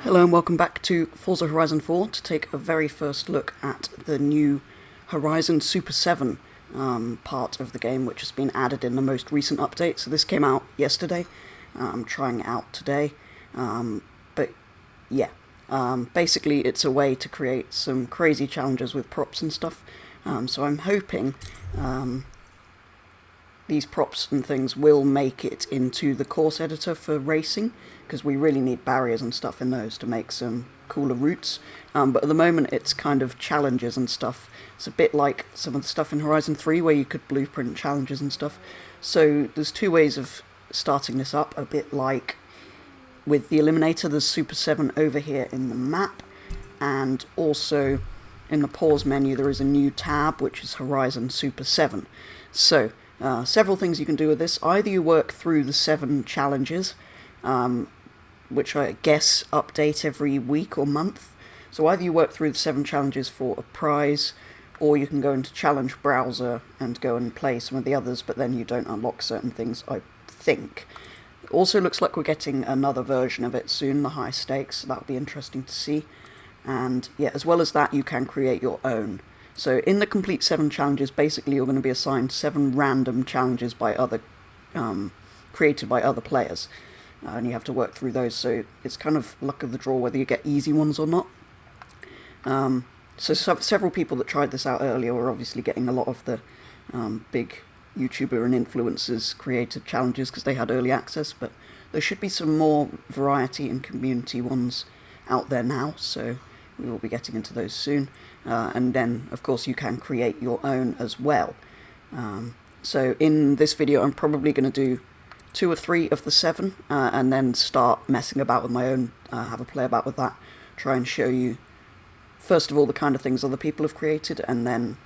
Hello and welcome back to Forza Horizon 4 to take a very first look at the new Horizon Super 7 part of the game, which has been added in the most recent update. So this came out yesterday. I'm trying it out today. Basically it's a way to create some crazy challenges with props and stuff. So I'm hoping these props and things will make it into the course editor for racing, because we really need barriers and stuff in those to make some cooler routes. But at the moment it's kind of challenges and stuff. It's a bit like some of the stuff in Horizon 3 where you could blueprint challenges and stuff. So there's two ways of starting this up, a bit like with the Eliminator. There's Super 7 over here in the map, and also in the pause menu there is a new tab which is Horizon Super 7. So several things you can do with this. Either you work through the 7 challenges, which I guess update every week or month. So either you work through the 7 challenges for a prize, or you can go into Challenge Browser and go and play some of the others, but then you don't unlock certain things, I think. It also looks like we're getting another version of it soon, the high stakes, so that'll be interesting to see. And yeah, as well as that, you can create your own. So in the complete 7 challenges, basically you're going to be assigned 7 random challenges by other, created by other players. And you have to work through those, so it's kind of luck of the draw whether you get easy ones or not. So several people that tried this out earlier were obviously getting a lot of the big YouTuber and influencers created challenges because they had early access, but there should be some more variety and community ones out there now, so we will be getting into those soon. And then, of course, you can create your own as well. So in this video I'm probably going to do 2 or 3 of the 7, and then start messing about with my own, have a play about with that, try and show you, first of all, the kind of things other people have created, and then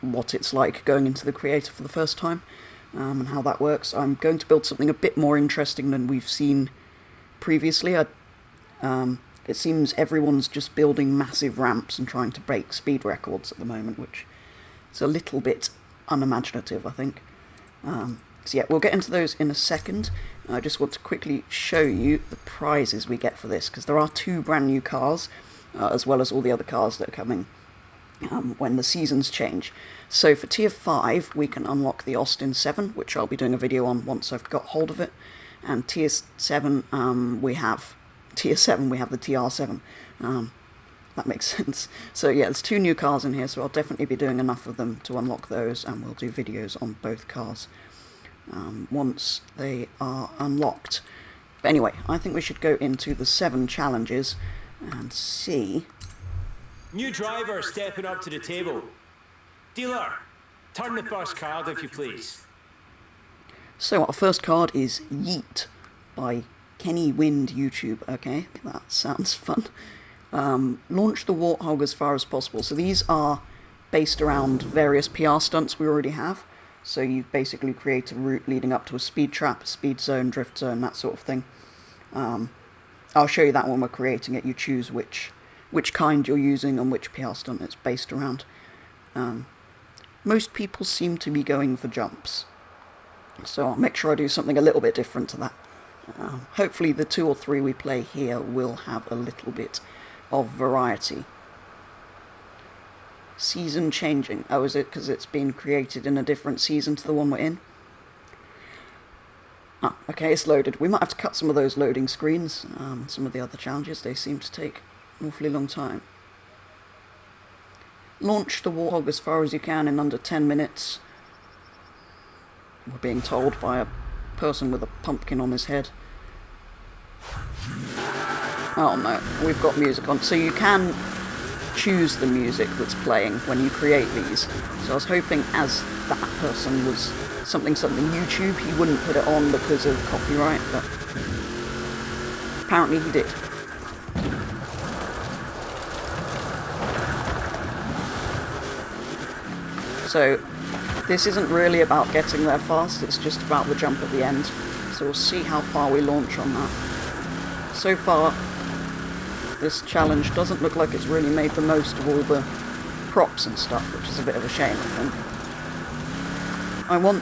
what it's like going into the creator for the first time, and how that works. I'm going to build something a bit more interesting than we've seen previously. It seems everyone's just building massive ramps and trying to break speed records at the moment, which is a little bit unimaginative, I think. So yeah, we'll get into those in a second. I just want to quickly show you the prizes we get for this, because there are 2 brand new cars, as well as all the other cars that are coming when the seasons change. So for Tier 5 we can unlock the Austin 7, which I'll be doing a video on once I've got hold of it. And Tier 7 we have the TR7. That makes sense. So yeah, there's 2 new cars in here, so I'll definitely be doing enough of them to unlock those, and we'll do videos on both cars once they are unlocked. But anyway, I think we should go into the 7 challenges and see. New driver stepping up to the table. Dealer, turn the first card if you please. So our first card is Yeet by Kenny Wind YouTube. Okay, that sounds fun. Launch the Warthog as far as possible. So these are based around various PR stunts we already have. So you basically create a route leading up to a speed trap, speed zone, drift zone, that sort of thing. I'll show you that when we're creating it. You choose which kind you're using and which PR stunt it's based around. Most people seem to be going for jumps, so I'll make sure I do something a little bit different to that. Hopefully the 2 or 3 we play here will have a little bit of variety. Season changing. Oh, is it because it's been created in a different season to the one we're in? Ah, okay, it's loaded. We might have to cut some of those loading screens. Some of the other challenges, they seem to take an awfully long time. Launch the Warthog as far as you can in under 10 minutes. We're being told by a person with a pumpkin on his head. Oh no, we've got music on. So you can choose the music that's playing when you create these. So I was hoping, as that person was something YouTube, he wouldn't put it on because of copyright, but apparently he did. So this isn't really about getting there fast, it's just about the jump at the end. So we'll see how far we launch on that. So far, this challenge doesn't look like it's really made the most of all the props and stuff, which is a bit of a shame, I think. I want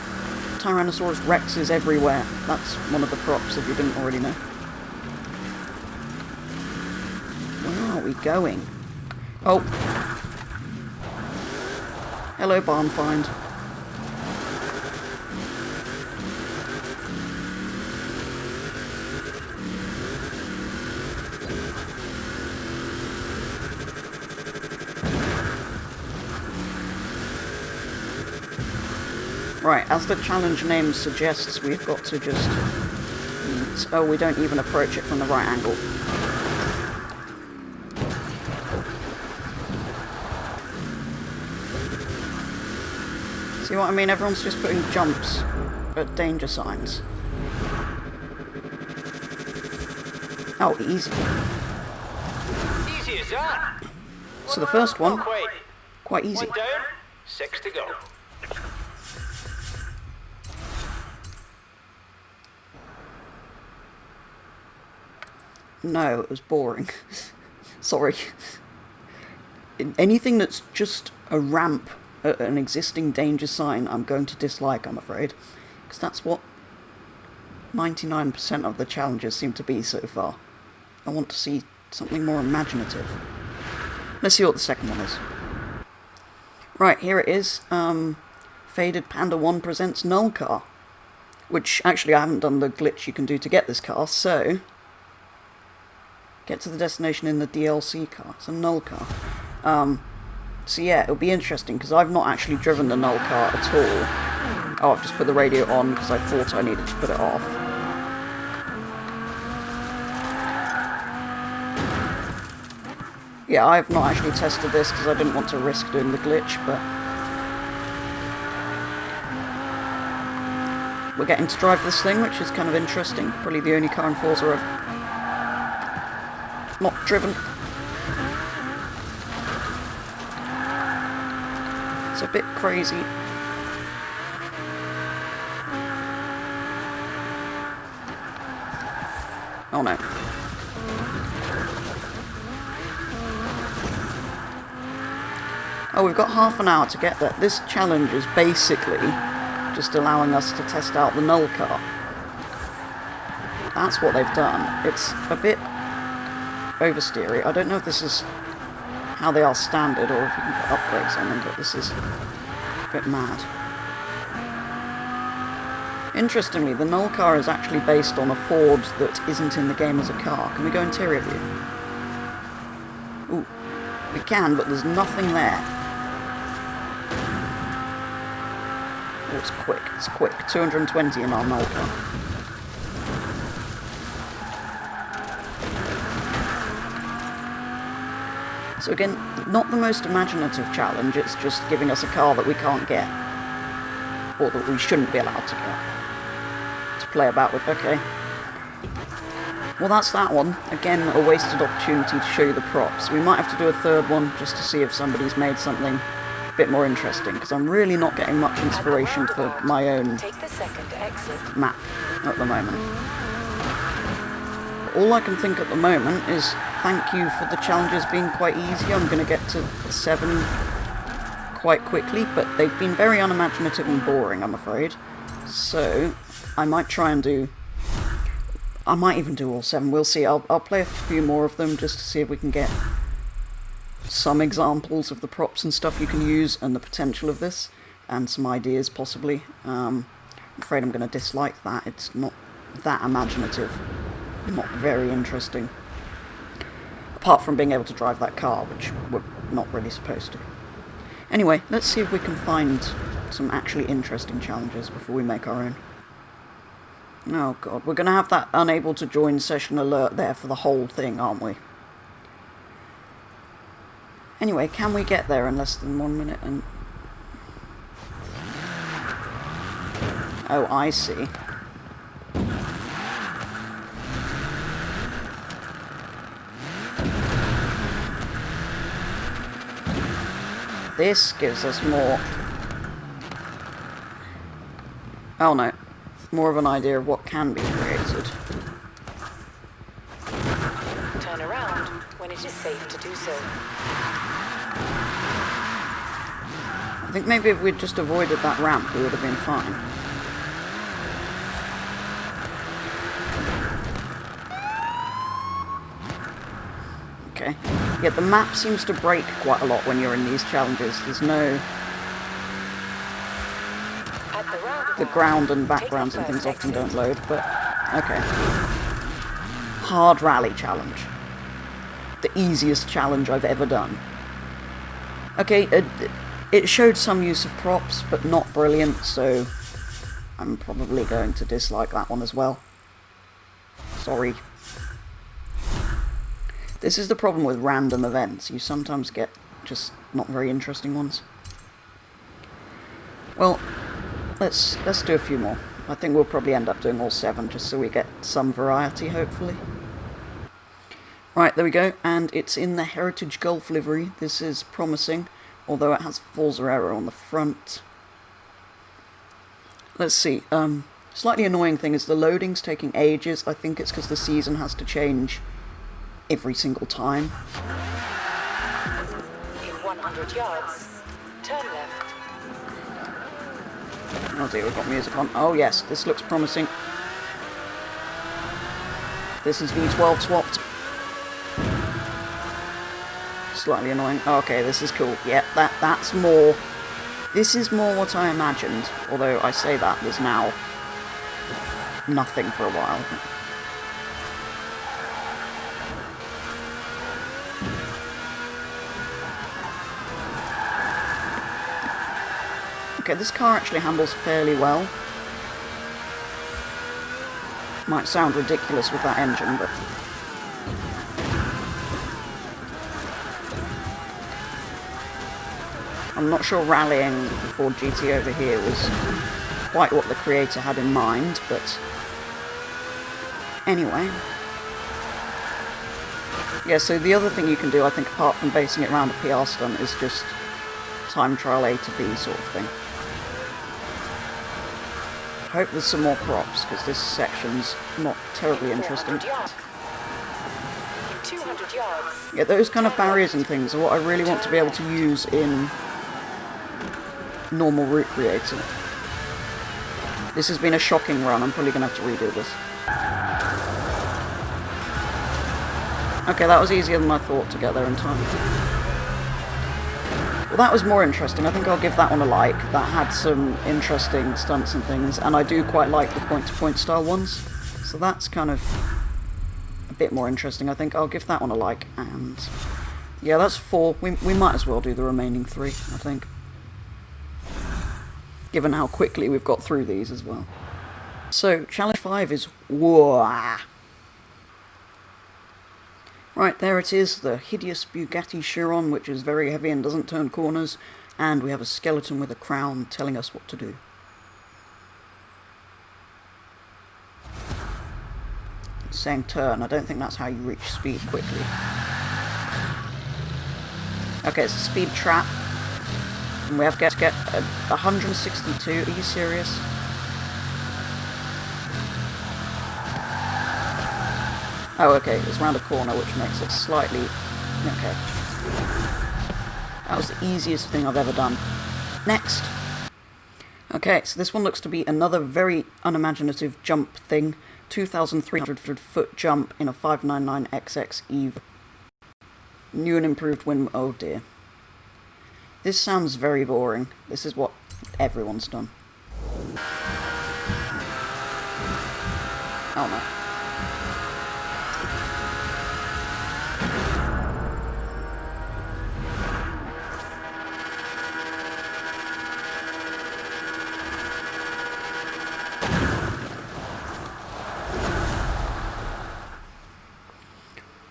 Tyrannosaurus Rexes everywhere. That's one of the props, if you didn't already know. we going? Oh. Hello, barn find. Right, as the challenge name suggests, we've got to just eat. Oh, we don't even approach it from the right angle. See what I mean? Everyone's just putting jumps at danger signs. Oh, easy. Easy as that. So the first one, quite easy. 1 down, 6 to go. No, it was boring. Sorry. Anything that's just a ramp at an existing danger sign, I'm going to dislike, I'm afraid. Because that's what 99% of the challenges seem to be so far. I want to see something more imaginative. Let's see what the second one is. Right, here it is. Faded Panda 1 presents Null Car. Which, actually, I haven't done the glitch you can do to get this car, so... Get to the destination in the DLC car. It's a Null car. So yeah, it'll be interesting, because I've not actually driven the Null car at all. Oh, I've just put the radio on, because I thought I needed to put it off. Yeah, I've not actually tested this, because I didn't want to risk doing the glitch, but... we're getting to drive this thing, which is kind of interesting. Probably the only car in Forza I've not driven. It's a bit crazy. Oh no. Oh, we've got half an hour to get there. This challenge is basically just allowing us to test out the Null car. That's what they've done. It's a bit oversteery. I don't know if this is how they are standard or if you can put upgrades on them, but this is a bit mad. Interestingly, the Null car is actually based on a Ford that isn't in the game as a car. Can we go interior view? Ooh, we can, but there's nothing there. Oh, it's quick, it's quick. 220 in our Null car. So again, not the most imaginative challenge, it's just giving us a car that we can't get. Or that we shouldn't be allowed to get. To play about with, okay. Well, that's that one. Again, a wasted opportunity to show you the props. We might have to do a third one just to see if somebody's made something a bit more interesting, because I'm really not getting much inspiration for my own map at the moment. All I can think at the moment is thank you for the challenges being quite easy. I'm going to get to 7 quite quickly, but they've been very unimaginative and boring, I'm afraid. So, I might try and do... I might even do all 7, we'll see. I'll play a few more of them just to see if we can get some examples of the props and stuff you can use and the potential of this, and some ideas possibly. I'm afraid I'm going to dislike that. It's not that imaginative. Not very interesting. Apart from being able to drive that car, which we're not really supposed to. Anyway, let's see if we can find some actually interesting challenges before we make our own. Oh god, we're going to have that unable to join session alert there for the whole thing, aren't we? Anyway, can we get there in less than 1 minute and... Oh, I see. This gives us more... Oh no. More of an idea of what can be created. Turn around when it is safe to do so. I think maybe if we'd just avoided that ramp, we would have been fine. Okay, Okay. Yeah, the map seems to break quite a lot when you're in these challenges. There's no... The ground and backgrounds and things often don't load, but... Okay. Hard rally challenge. The easiest challenge I've ever done. Okay, it showed some use of props, but not brilliant, so... I'm probably going to dislike that one as well. Sorry. This is the problem with random events. You sometimes get just not very interesting ones. Well, let's do a few more. I think we'll probably end up doing all 7, just so we get some variety, hopefully. Right, there we go, and it's in the Heritage Golf livery. This is promising, although it has Forza error on the front. Let's see, slightly annoying thing is the loading's taking ages. I think it's because the season has to change every single time. In 100 yards, turn left. Oh dear, we've got music on. Oh yes, this looks promising. This is V12 swapped. Slightly annoying. Okay, this is cool. Yeah, that's more... This is more what I imagined. Although I say that, there's now nothing for a while. Okay, this car actually handles fairly well. Might sound ridiculous with that engine, but... I'm not sure rallying the Ford GT over here was quite what the creator had in mind, but... Anyway. Yeah, so the other thing you can do, I think, apart from basing it around a PR stunt, is just time trial A to B sort of thing. I hope there's some more props, because this section's not terribly interesting. 200 yards. Yeah, those kind of barriers and things are what I really want to be able to use in normal route creator. This has been a shocking run, I'm probably going to have to redo this. Okay, that was easier than I thought to get there in time. Well, that was more interesting. I think I'll give that one a like. That had some interesting stunts and things, and I do quite like the point-to-point style ones. So that's kind of a bit more interesting, I think. I'll give that one a like, and... Yeah, that's 4. We might as well do the remaining 3, I think. Given how quickly we've got through these as well. So, Challenge 5 is... Whoa! Right, there it is, the hideous Bugatti Chiron, which is very heavy and doesn't turn corners, and we have a skeleton with a crown telling us what to do. It's saying turn. I don't think that's how you reach speed quickly. Okay, it's a speed trap. And we have to get 162. Are you serious? Oh, okay, it's round a corner, which makes it slightly... Okay. That was the easiest thing I've ever done. Next! Okay, so this one looks to be another very unimaginative jump thing. 2,300 foot jump in a 599XX EVE. New and improved wind... Oh dear. This sounds very boring. This is what everyone's done. Oh no.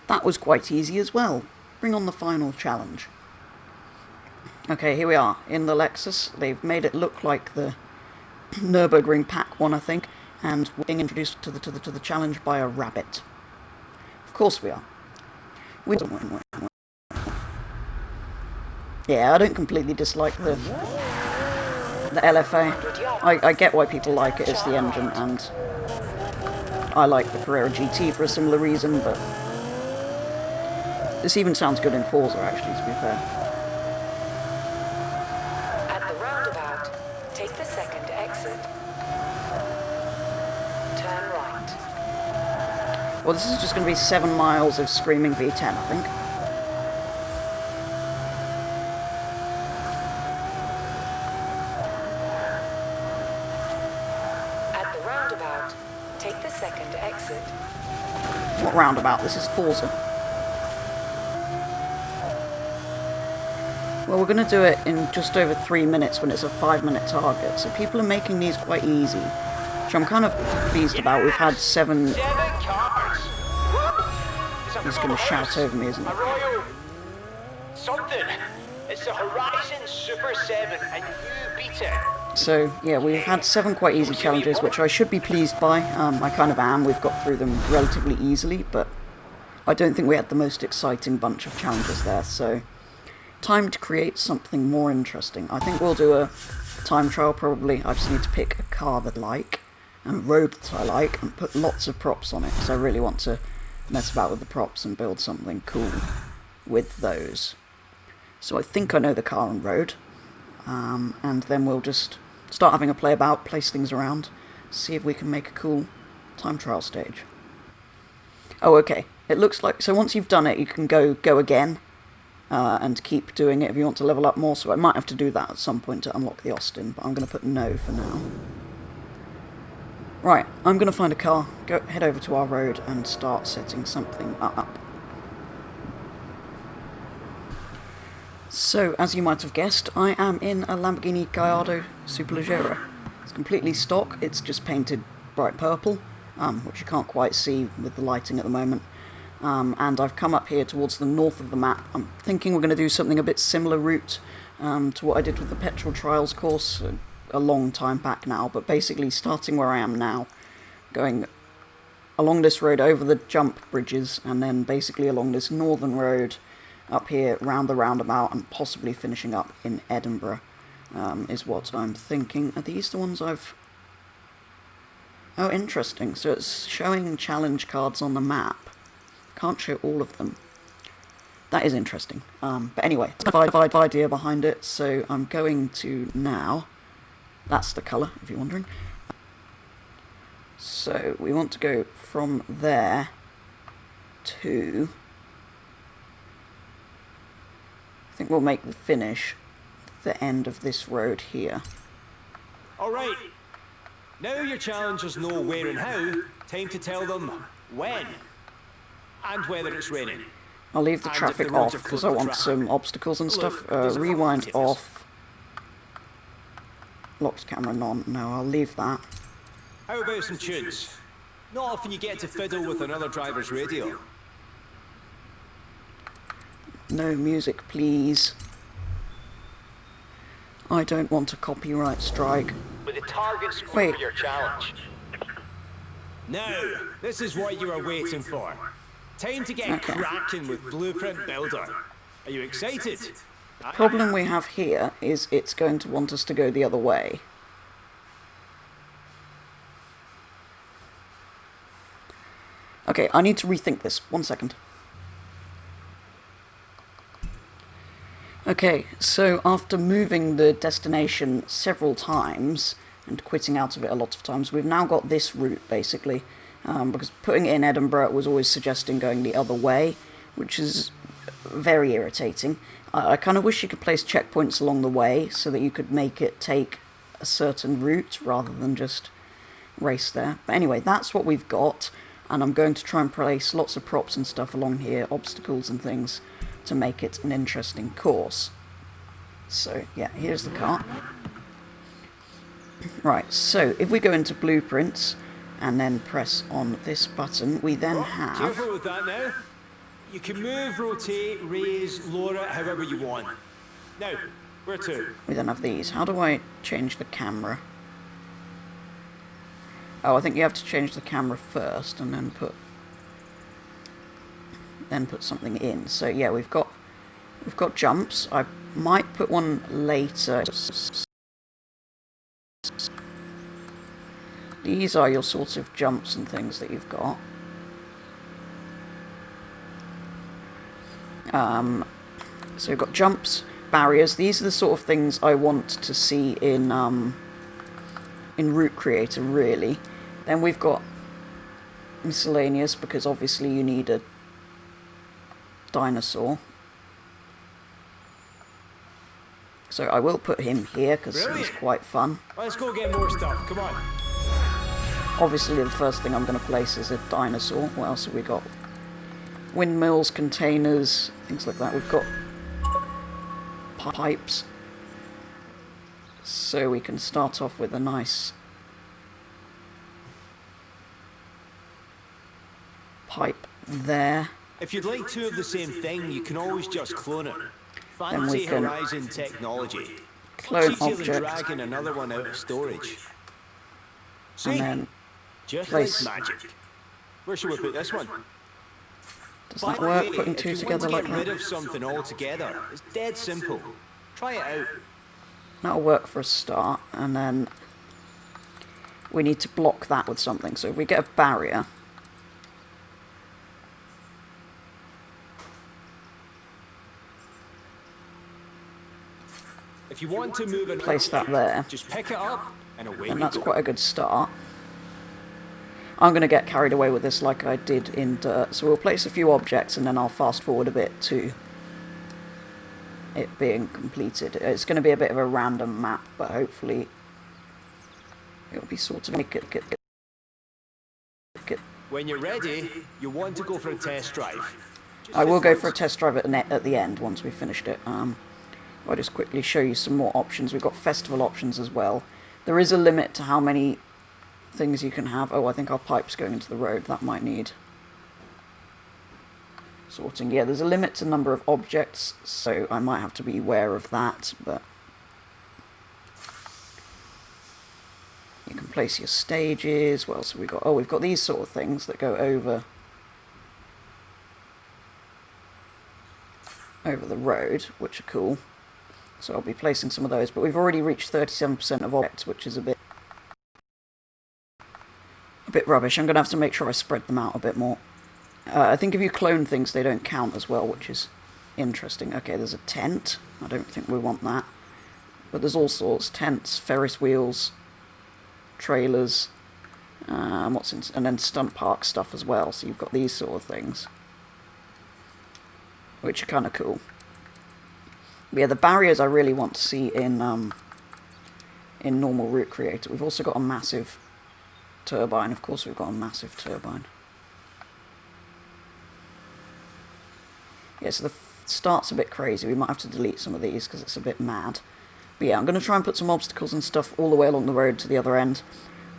That was quite easy as well. Bring on the final challenge. Okay, here we are, in the Lexus. They've made it look like the Nürburgring Pack one, I think, and we're being introduced to the challenge by a rabbit. Of course we are. Yeah, I don't completely dislike the LFA. I get why people like it, it's the engine, and I like the Carrera GT for a similar reason, but this even sounds good in Forza, actually, to be fair. At the roundabout, take the second exit. Turn right. Well, this is just going to be 7 miles of screaming V10, I think. Take the second exit. What roundabout? This is Forza. Well, we're going to do it in just over 3 minutes when it's a 5-minute target, so people are making these quite easy, which I'm kind of pleased about. We've had 7... 7 cars! He's going to shout over me, isn't he? A Royal... something! It's the Horizon Super7, and you beat it! So, yeah, we've had 7 quite easy challenges, which I should be pleased by. I kind of am. We've got through them relatively easily, but I don't think we had the most exciting bunch of challenges there, so... Time to create something more interesting. I think we'll do a time trial probably. I just need to pick a car that I like, and a road that I like, and put lots of props on it, because I really want to mess about with the props and build something cool with those. So I think I know the car and road, and then we'll just start having a play about, place things around, see if we can make a cool time trial stage. Oh, okay. It looks like... So once you've done it, you can go again, and keep doing it if you want to level up more, so I might have to do that at some point to unlock the Austin, but I'm going to put no for now. Right, I'm going to find a car, head over to our road and start setting something up. So, as you might have guessed, I am in a Lamborghini Gallardo Superleggera. It's completely stock, it's just painted bright purple, which you can't quite see with the lighting at the moment. And I've come up here towards the north of the map. I'm thinking we're going to do something a bit similar route to what I did with the Petrol Trials course a long time back now, but basically starting where I am now, going along this road over the jump bridges, and then basically along this northern road up here round the roundabout, and possibly finishing up in Edinburgh, is what I'm thinking. Are these the ones I've... Oh, interesting. So it's showing challenge cards on the map. Can't show all of them. That is interesting. But anyway, it's a idea behind it, so I'm going to now... That's the colour, if you're wondering. So we want to go from there to... I think we'll make the finish the end of this road here. Alright, now your challengers know where and how, time to tell them when. And whether it's raining. I'll leave the traffic off because I want some obstacles and stuff. Rewind off. Locked camera none. No, I'll leave that. How about some tunes? Not often you get to fiddle with another driver's radio. No music, please. I don't want a copyright strike. With the target score Wait. for your challenge. Now, this is what you are waiting for. Time to get cracking with Blueprint Builder. Are you excited? The problem we have here is it's going to want us to go the other way. Okay, I need to rethink this. 1 second. Okay, so after moving the destination several times and quitting out of it a lot of times, we've now got this route, basically. Because putting it in Edinburgh was always suggesting going the other way, which is very irritating. I kind of wish you could place checkpoints along the way so that you could make it take a certain route rather than just race there. But anyway, that's what we've got, and I'm going to try and place lots of props and stuff along here, obstacles and things, to make it an interesting course. So, yeah, here's the car. Right, so if we go into Blueprints and then press on this button, we then have... Careful with that now. You can move, rotate, raise, lower it however you want. Now, where to? We then have these. How do I change the camera? Oh, I think you have to change the camera first and then put something in. So yeah, we've got jumps. I might put one later. These are your sorts of jumps and things that you've got. So we've got jumps, barriers. These are the sort of things I want to see in Route Creator, really. Then we've got miscellaneous, because obviously you need a dinosaur. So I will put him here, because he's quite fun. Let's go get more stuff, come on. Obviously the first thing I'm going to place is a dinosaur. What else have we got? Windmills, containers, things like that. We've got pipes. So we can start off with a nice pipe there. If you'd like two of the same thing, you can always just clone it. Then we Fancy can Horizon technology. clone Much easier than object, dragging another one out of storage. See? and then Just place. like magic. Where should we put this one? Does By that the work, way, putting if two you want together to like get rid that? of something altogether, it's dead simple. Try it out. That'll work for a start, and then we need to block that with something. So if we get a barrier, If you want to move an place that object, there, just pick it up and away and you that's go. quite a good start. I'm going to get carried away with this like I did in Dirt, so we'll place a few objects and then I'll fast forward a bit to it being completed. It's going to be a bit of a random map, but hopefully it'll be sort of... When you're ready, you want to go for a test drive. I will go for a test drive at the end once we've finished it. I'll just quickly show you some more options. We've got festival options as well. There is a limit to how many things you can have. Oh, I think our pipe's going into the road. That might need sorting. Yeah, there's a limit to number of objects, so I might have to be aware of that, but you can place your stages. What else have we got? Oh, we've got these sort of things that go over the road, which are cool. So I'll be placing some of those, but we've already reached 37% of objects, which is a bit rubbish. I'm going to have to make sure I spread them out a bit more. I think if you clone things, they don't count as well, which is interesting. Okay, there's a tent. I don't think we want that. But there's all sorts. Tents, Ferris wheels, trailers, and then stunt park stuff as well. So you've got these sort of things, which are kind of cool. But yeah, the barriers I really want to see in normal Route Creator. We've also got a massive turbine. Of course we've got a massive turbine. Yeah, so the start's a bit crazy. We might have to delete some of these because it's a bit mad. But yeah, I'm going to try and put some obstacles and stuff all the way along the road to the other end.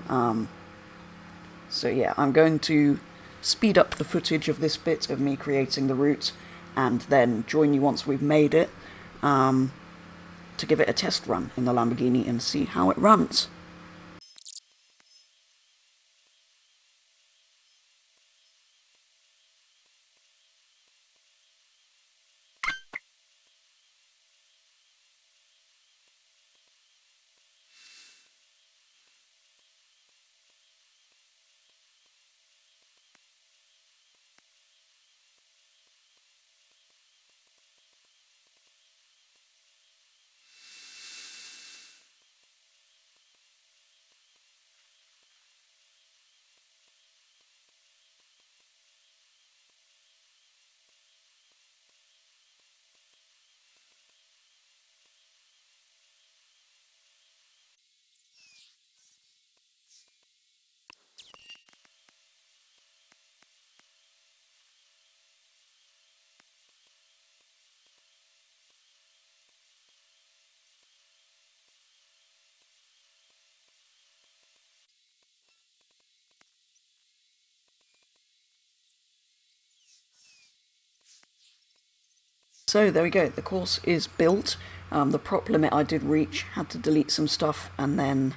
So yeah, I'm going to speed up the footage of this bit of me creating the route and then join you once we've made it to give it a test run in the Lamborghini and see how it runs. So there we go, the course is built. The prop limit I did reach, had to delete some stuff, and then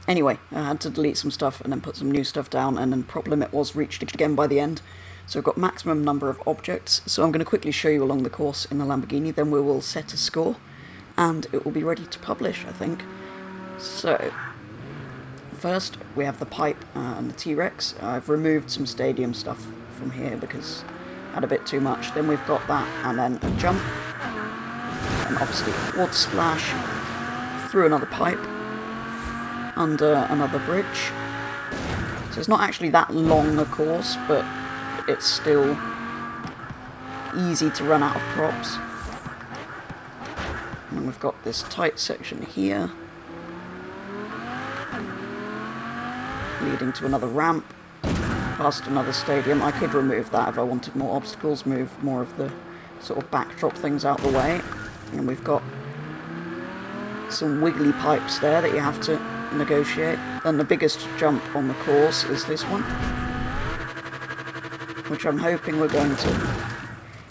anyway, I had to delete some stuff and then put some new stuff down, and then prop limit was reached again by the end. So I've got maximum number of objects. So I'm going to quickly show you along the course in the Lamborghini, then we will set a score and it will be ready to publish, I think. So first we have the pipe and the T-Rex. I've removed some stadium stuff from here because I had a bit too much. Then we've got that, and then a jump, and obviously a water splash through another pipe under another bridge. So it's not actually that long a course, but it's still easy to run out of props. And we've got this tight section here. leading to another ramp, past another stadium. I could remove that if I wanted more obstacles, move more of the sort of backdrop things out the way. And we've got some wiggly pipes there that you have to negotiate. And the biggest jump on the course is this one, which I'm hoping we're going to...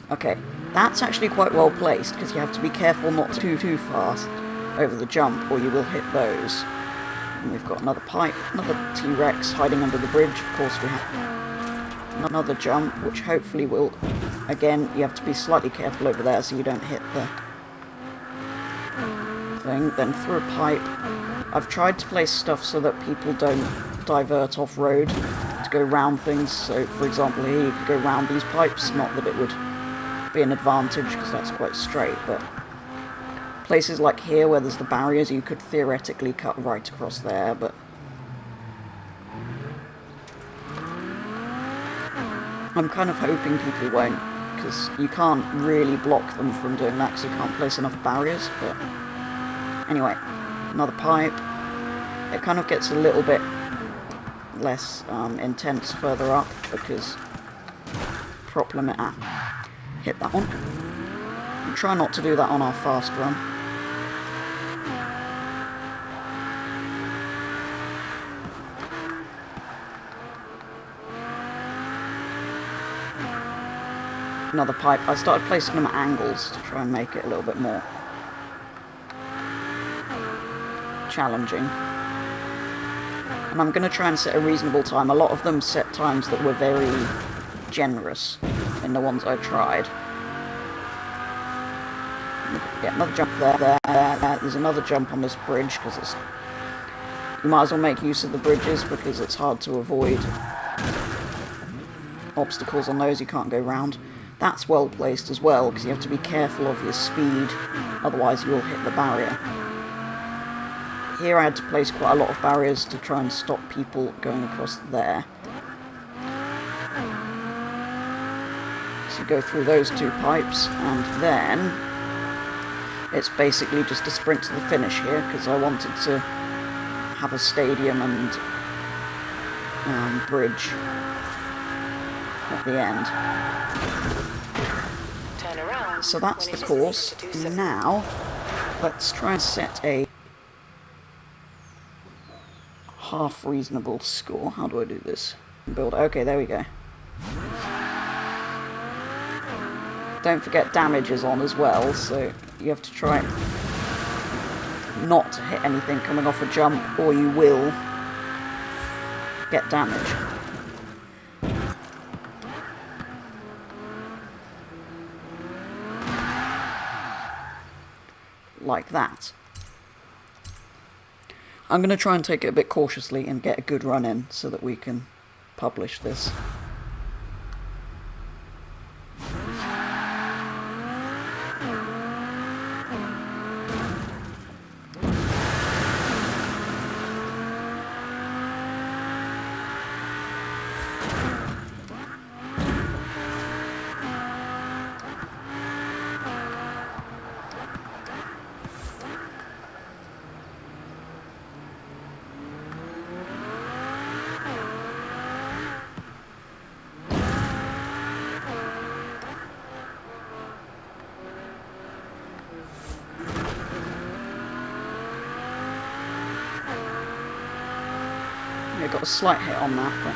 Okay, that's actually quite well placed, because you have to be careful not to go too fast over the jump, or you will hit those. And we've got another pipe, another T-Rex hiding under the bridge. Of course we have another jump, which hopefully will... Again, you have to be slightly careful over there so you don't hit the thing. Then through a pipe. I've tried to place stuff so that people don't divert off-road to go round things. So, for example, here you could go round these pipes. Not that it would be an advantage, because that's quite straight, but places like here where there's the barriers, you could theoretically cut right across there, but I'm kind of hoping people won't, because you can't really block them from doing that, because you can't place enough barriers. But anyway, another pipe. It kind of gets a little bit less intense further up, because prop limit... hit that one. We'll try not to do that on our fast run. Another pipe. I started placing them at angles to try and make it a little bit more challenging. And I'm going to try and set a reasonable time. A lot of them set times that were very generous in the ones I tried. Yeah, another jump there. There's another jump on this bridge, because it's... You might as well make use of the bridges, because it's hard to avoid obstacles on those. You can't go round. That's well placed as well, because you have to be careful of your speed, otherwise you will hit the barrier. Here I had to place quite a lot of barriers to try and stop people going across there. So go through those two pipes, and then it's basically just a sprint to the finish here, because I wanted to have a stadium and bridge at the end. Turn around. So that's when the it is course. safe to do so. Now, let's try and set a half reasonable score. How do I do this? Build. Okay, there we go. Don't forget damage is on as well, so you have to try not to hit anything coming off a jump, or you will get damage. Like that. I'm going to try and take it a bit cautiously and get a good run in so that we can publish this. Yeah, got a slight hit on that, but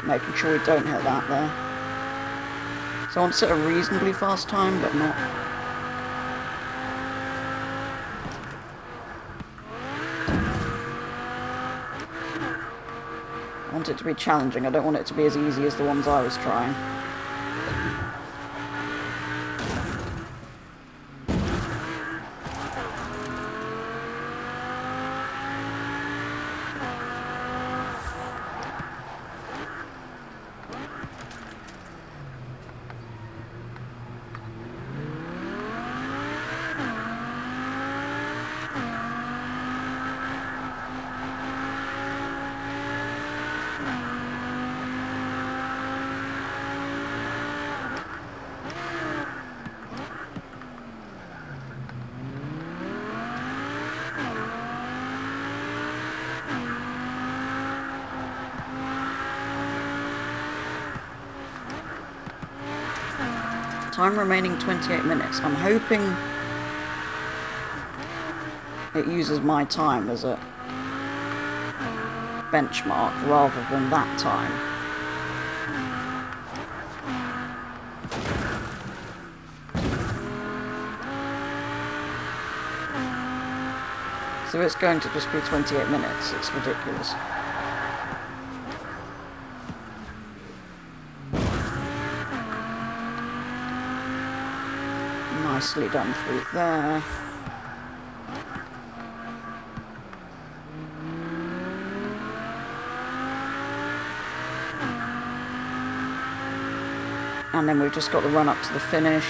making sure we don't hit that there. So I want to set a reasonably fast time, but not... I want it to be challenging. I don't want it to be as easy as the ones I was trying. Time remaining 28 minutes. I'm hoping it uses my time as a benchmark rather than that time. So it's going to just be 28 minutes. It's ridiculous. Nicely done through there. And then we've just got to run up to the finish.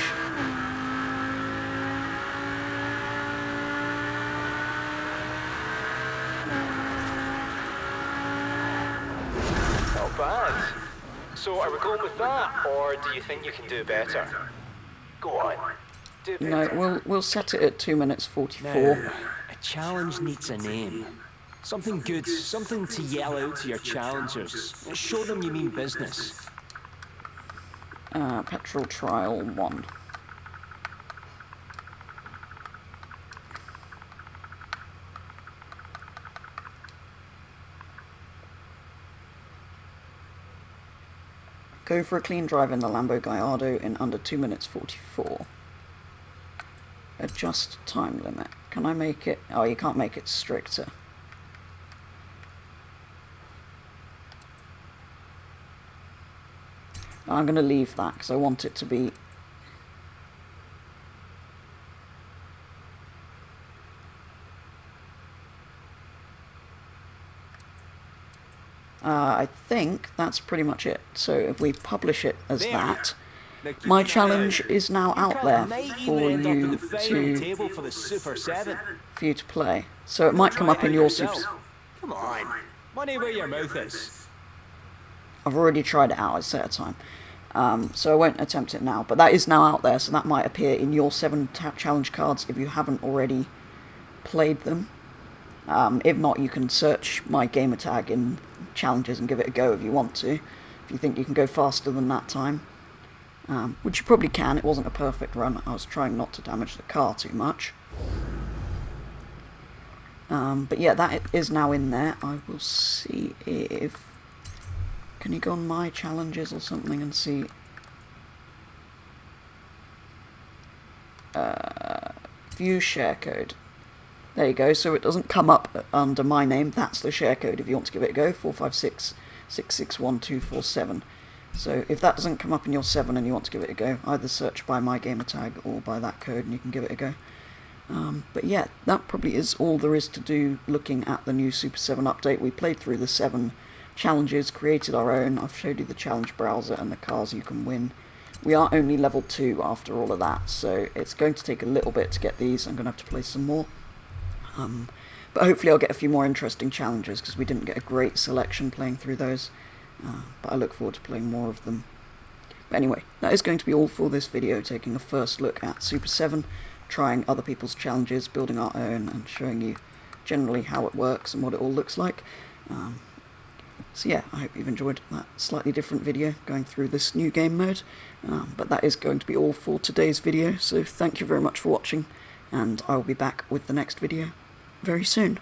Not bad. So are we going with that, or do you think you can do better? Go on. Do better. No, we'll set it at 2 minutes 44. Now, a challenge needs a name. Something good, something to yell out to your challengers. Show them you mean business. Petrol Trial 1. Go for a clean drive in the Lambo Gallardo in under 2 minutes 44. Adjust time limit. Can I make it... Oh, you can't make it stricter. I'm going to leave that because I want it to be... I think that's pretty much it. So if we publish it as that, my challenge is now out there for you to play. So it might come up in your Super... Come on, money where your mouth is. I've already tried it out, I set a time. So I won't attempt it now, but that is now out there, so that might appear in your 7 challenge cards if you haven't already played them. If not, you can search my gamer tag in challenges and give it a go if you want to, if you think you can go faster than that time. Which you probably can. It wasn't a perfect run. I was trying not to damage the car too much. But yeah, that is now in there. I will see if... Can you go on my challenges or something and see... View share code. There you go, so it doesn't come up under my name. That's the share code if you want to give it a go, 456661247. So if that doesn't come up in your 7 and you want to give it a go, either search by my gamer tag or by that code and you can give it a go. But yeah, that probably is all there is to do looking at the new Super 7 update. We played through the 7 challenges, created our own. I've showed you the challenge browser and the cars you can win. We are only level 2 after all of that, so it's going to take a little bit to get these. I'm going to have to play some more. But hopefully I'll get a few more interesting challenges, because we didn't get a great selection playing through those. But I look forward to playing more of them. But anyway, that is going to be all for this video, taking a first look at Super 7, trying other people's challenges, building our own, and showing you generally how it works and what it all looks like. So yeah, I hope you've enjoyed that slightly different video going through this new game mode. But that is going to be all for today's video, so thank you very much for watching, and I will be back with the next video very soon.